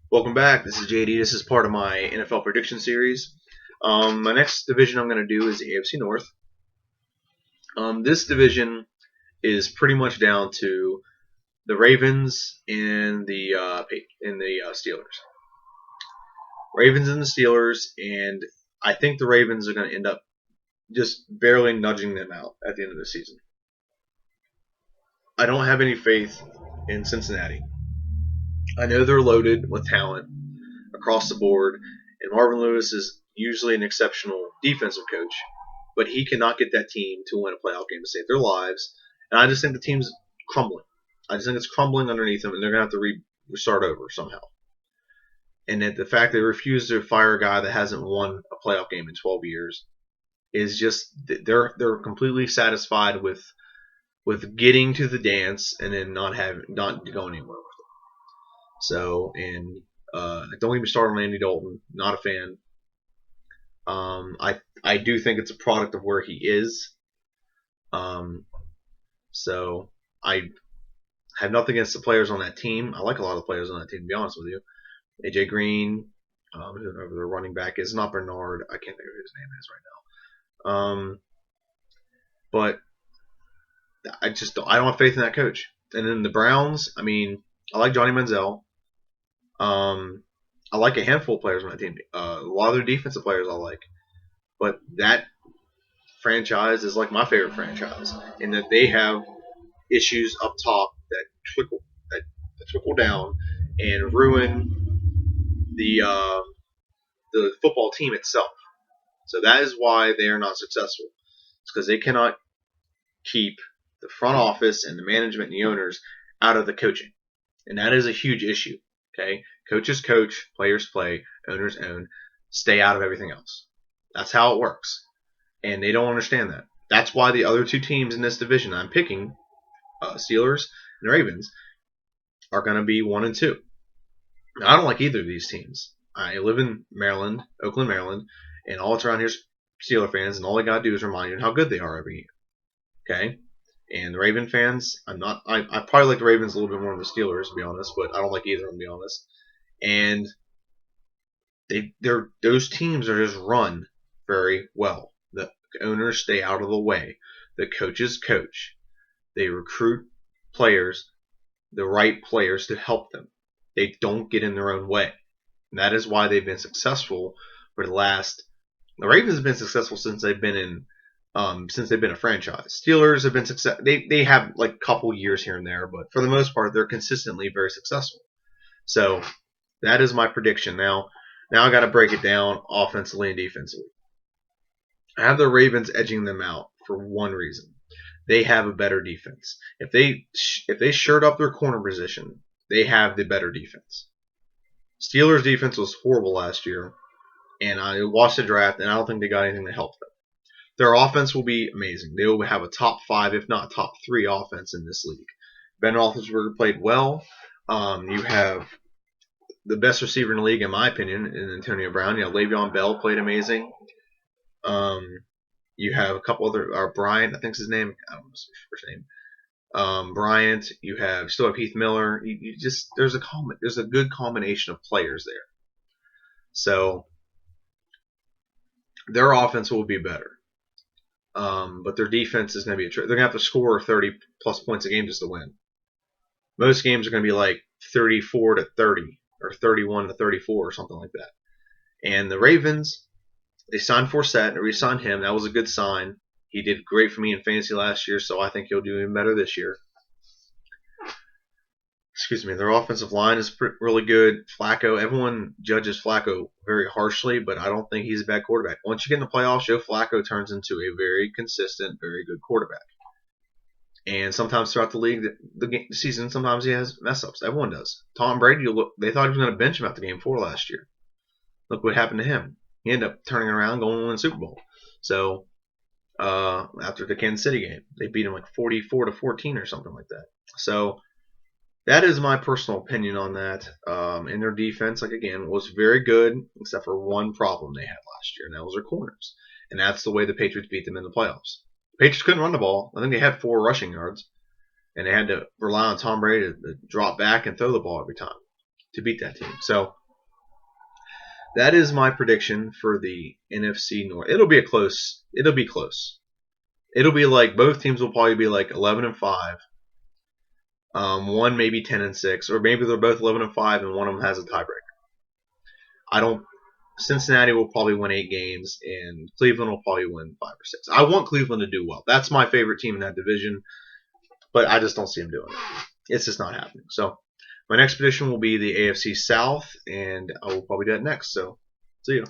Welcome back. This is JD. This is part of my NFL prediction series. My next division I'm going to do is the AFC North. This division is pretty much down to the Ravens and the Steelers. Ravens and the Steelers, and I think the Ravens are going to end up just barely nudging them out at the end of the season. I don't have any faith in Cincinnati. I know they're loaded with talent across the board, and Marvin Lewis is usually an exceptional defensive coach, but he cannot get that team to win a playoff game to save their lives. And I just think the team's crumbling. I just think it's crumbling underneath them, and they're going to have to restart over somehow. And that the fact they refuse to fire a guy that hasn't won a playoff game in 12 years is just they're completely satisfied with getting to the dance and then not going anywhere with it. So, and don't even start on Andy Dalton. Not a fan. I do think it's a product of where he is. So I have nothing against the players on that team. I like a lot of the players on that team, to be honest with you. AJ Green, whoever the running back is, not Bernard. I can't think of who his name is right now. But I don't have faith in that coach. And then the Browns, I mean, I like Johnny Manziel. I like a handful of players on that team. A lot of their defensive players I like. But that franchise is like my favorite franchise in that they have issues up top that trickle down and ruin the football team itself. So that is why they are not successful. It's because they cannot keep the front office and the management and the owners out of the coaching. And that is a huge issue. Okay? Coaches coach, players play, owners own. Stay out of everything else. That's how it works. And they don't understand that. That's why the other two teams in this division I'm picking, Steelers and Ravens, are going to be 1 and 2. Now, I don't like either of these teams. I live in Maryland, Oakland, Maryland, and all that's around here is Steeler fans, and all they got to do is remind you how good they are every year. Okay? And the Raven fans, I probably like the Ravens a little bit more than the Steelers, to be honest, but I don't like either of them, to be honest. And those teams are just run very well. The owners stay out of the way. The coaches coach. They recruit players, the right players to help them. They don't get in their own way. And that is why they've been successful for the Ravens have been successful since they've been a franchise. Steelers have been success. They have like a couple years here and there, but for the most part, they're consistently very successful. So that is my prediction. Now I got to break it down offensively and defensively. I have the Ravens edging them out for one reason. They have a better defense. If they shirt up their corner position, they have the better defense. Steelers' defense was horrible last year, and I watched the draft, and I don't think they got anything to help them. Their offense will be amazing. They will have a top 5, if not top 3 offense in this league. Ben Roethlisberger played well. You have the best receiver in the league, in my opinion, in Antonio Brown. You know, Le'Veon Bell played amazing. You have a couple other, Bryant, I think's his name. I don't know his first name. Bryant. You still have Heath Miller. There's a good combination of players there. So their offense will be better. But their defense is going to be they're going to have to score 30 plus points a game just to win. Most games are going to be like 34 to 30 or 31 to 34 or something like that. And the Ravens, they signed Forsett and re-signed him. That was a good sign. He did great for me in fantasy last year, so I think he'll do even better this year. Excuse me. Their offensive line is really good. Flacco, everyone judges Flacco very harshly, but I don't think he's a bad quarterback. Once you get in the playoffs, Joe Flacco turns into a very consistent, very good quarterback. And sometimes throughout the league, the season, sometimes he has mess-ups. Everyone does. Tom Brady, they thought he was going to bench him after Game 4 last year. Look what happened to him. He ended up turning around, going to win the Super Bowl. So after the Kansas City game, they beat him like 44 to 14 or something like that. So that is my personal opinion on that. And their defense, like again, was very good, except for one problem they had last year, and that was their corners. And that's the way the Patriots beat them in the playoffs. The Patriots couldn't run the ball. I think they had 4 rushing yards, and they had to rely on Tom Brady to drop back and throw the ball every time. to beat that team. So that is my prediction for the NFC North. It'll be close. It'll be close. It'll be like both teams will probably be like 11-5. One maybe 10-6, or maybe they're both 11-5 and one of them has a tiebreaker. I don't. Cincinnati will probably win 8 games, and Cleveland will probably win 5 or 6. I want Cleveland to do well. That's my favorite team in that division, but I just don't see them doing it. It's just not happening. So my next prediction will be the AFC South, and I will probably do that next. So see you.